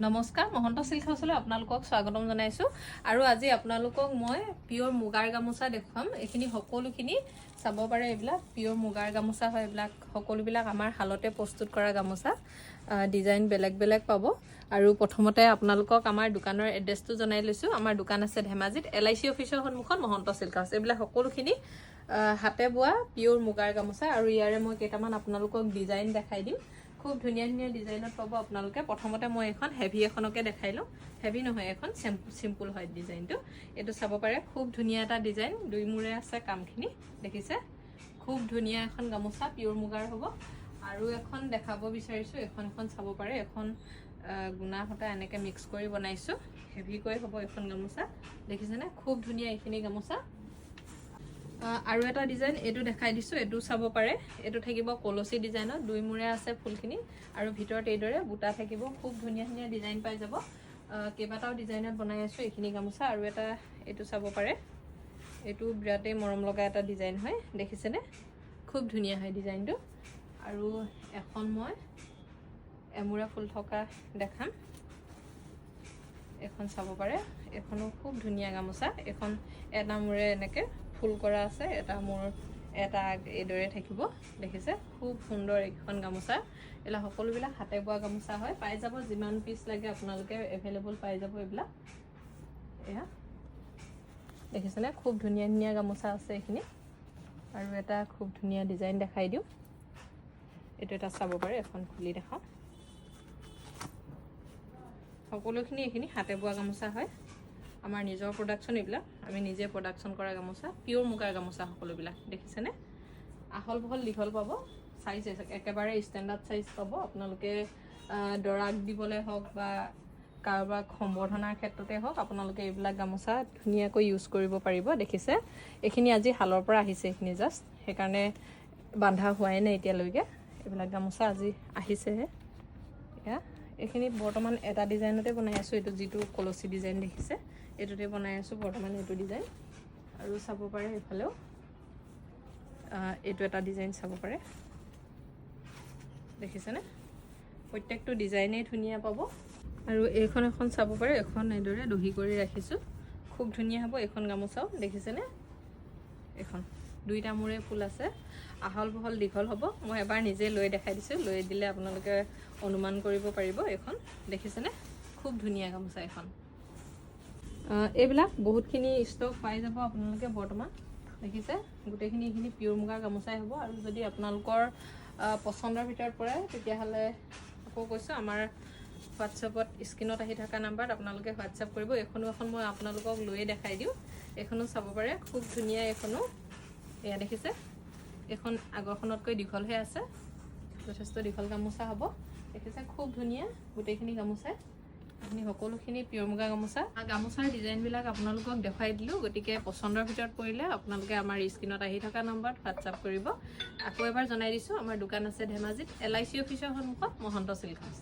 নমস্কাৰ মহন্ত সিল্ক হাউচলৈ আপোনালোকক স্বাগতম জনাইছো আৰু আজি আপোনালোকক মই পিওৰ মুগাৰ গামোচা দেখুৱাম এখিনি সকলোখিনি চাব পাৰে এইবিলাক পিওৰ মুগাৰ গামোচা হয় এইবিলাক সকলোবিলাক আমাৰ হালতে প্ৰস্তুত কৰা গামোচা ডিজাইন বেলেগ বেলেগ পাব আৰু প্ৰথমতে আপোনালোকক আমাৰ দোকানৰ এড্ৰেছটো জনাই লৈছো আমাৰ দোকান আছে ধেমাজিত LIC অফিচৰ সন্মুখত মহন্ত সিল্ক হাউচ এইবিলাক সকলোখিনি হাতে বোৱা পিওৰ মুগাৰ গামোচা আৰু ইয়াৰে মই কেইটামান আপোনালোকক ডিজাইন দেখাই দিম খুব ধুনিয়া ধুনিয়া ডিজাইনত পাব আপোনালোকে প্ৰথমতে মই এখন হেভি এখনকে দেখাইলো হেভি নহয় এখন সিম্পল হয় ডিজাইনটো এটো চাব পাৰে খুব ধুনিয়া এটা ডিজাইন দুই মুৰে আছে কামখিনি দেখিছে খুব ধুনিয়া এখন গামোচা পিওৰ মুগাৰ হ'ব আৰু এখন দেখাব বিচাৰিছো এখন চাব পাৰে এখন গুনা হটা এনেকে মিক্স কৰি বনাইছো হেভি কৈ হ'ব এখন গামোচা দেখিছে না খুব ধুনিয়া এইখিনি গামোচা আৰু এটা ডিজাইন এটো দেখাই দিছো এটো চাব পাৰে এটো থাকিব কলসি ডিজাইনত দুই মুৰে আছে ফুলখিনি আৰু ভিতৰত এইদৰে বুটা থাকিব খুব ধুনিয়া ধুনিয়া ডিজাইন পাই যাব কেবাটাও ডিজাইনত বনাই আছো এইখিনি গামোচা আৰু এটা এটো চাব পাৰে এটো বিৰাটে মৰম লগা এটা ডিজাইন হয় দেখিছে নে খুব ধুনিয়া হয় ডিজাইনটো আৰু এখন মই এমুৰা ফুল থকা দেখাম এখন চাব পাৰে এখনো খুব ধুনিয়া গামোচা এখন এটা মুৰে এনেকে ফুল কৰা আছে এটা মোৰ এটা এদৰে থাকিব দেখিছে খুব সুন্দৰ এখন গামোচা এলা সকলোবিলাক হাতে বোৱা গামোচা হয় পাই যাব যিমান পিস লাগে আপোনালোকে এভেইলেবল পাই যাব এইবিলাক এয়া দেখিছে না খুব ধুনিয়া ধুনিয়া গামোচা আছে এখিনি আৰু এটা খুব ধুনিয়া ডিজাইন দেখাই দিও এটো এটা চাব পাৰে এখন খুলি দেখাও সকলোখিনি এখিনি হাতে বোৱা গামোচা হয় আমাৰ নিজৰ প্ৰডাকশন এইবিলাক আমি নিজে প্ৰডাকশন কৰা গামোচা পিওৰ মুগাৰ গামোচা সকলোবিলাক দেখিছে নে আহল বহল লিখল পাব সাইজ একেবাৰে ষ্টেণ্ডাৰ্ড সাইজ পাব আপোনালোকে দৰাক দিবলে হক বা কাৰোবাক সম্বৰ্ধনাৰ ক্ষেত্ৰতে হক আপোনালোকে এইবিলাক গামোচা ধুনিয়াকৈ ইউজ কৰিব পাৰিব দেখিছে এখিনি আজি হালৰ পৰা আহিছে এখিনি জাস্ট হেকাৰণে বান্ধা হোৱাই নাই এতিয়ালৈকে এইবিলাক গামোচা আজি আহিছে এয়া এখিনি বৰ্তমান এটা ডিজাইনতে বনাই আছো এটো জিটো কলসি ডিজাইন দেখিছে এটোতে বনাই আছো বৰ্তমান এটো ডিজাইন আৰু চাব পাৰে এফালেও এটো এটা ডিজাইন চাব পাৰে দেখিছে নে প্ৰত্যেকটো ডিজাইনে ধুনিয়া পাব আৰু এখন চাব পাৰে এখন এদৰে দহি কৰি ৰাখিছো খুব ধুনিয়া হ'ব এখন গামোচাও দেখিছে নে এখন দুইটা মুৰে ফুল আছে আহল বহল দীঘল হ'ব মই এবাৰ নিজে লৈ দেখাই দিছো লৈ দিলে আপোনালোকে অনুমান কৰিব পাৰিব এখন দেখিছে নে খুব ধুনিয়া গামোচা এখন এইবিলাক বহুতখিনি ষ্টক পাই যাব আপোনালোকে বৰ্তমান দেখিছে গুটেখিনি এখিনি পিওৰ মুগাৰ গামোচাই হ'ব আৰু যদি আপোনালোকৰ পছন্দৰ ভিতৰত পৰে তেতিয়া হলে আকৌ কৈছো আমাৰ WhatsAppত স্ক্ৰিনত আহি থকা নাম্বাৰত আপোনালোকে WhatsApp কৰিব এখন মই আপোনালোকক লৈ দেখাই দিও এখনো চাব পাৰে খুব ধুনিয়া এখনো এয়া দেখিছে এখন আগৰখনতকৈ দীঘল হৈ আছে যথেষ্ট দীঘল গামোচা হ'ব দেখিছে খুব ধুনিয়া গুটেখিনি গামোচা আপুনি সকলোখিনি পিওৰ মুগা গামোচাৰ ডিজাইন বিলাক আপোনালোকক দেখাই দিলো গতিকে পছন্দৰ ভিতৰত পৰিলে আপোনালোকে আমাৰ স্ক্ৰিনত আহি থকা নম্বৰত WhatsApp কৰিব আকৌ এবাৰ জনাই দিছো আমাৰ দোকান আছে ধেমাজিত LIC অফিচৰ সন্মুখত মহন্ত সিল্ক হাউচ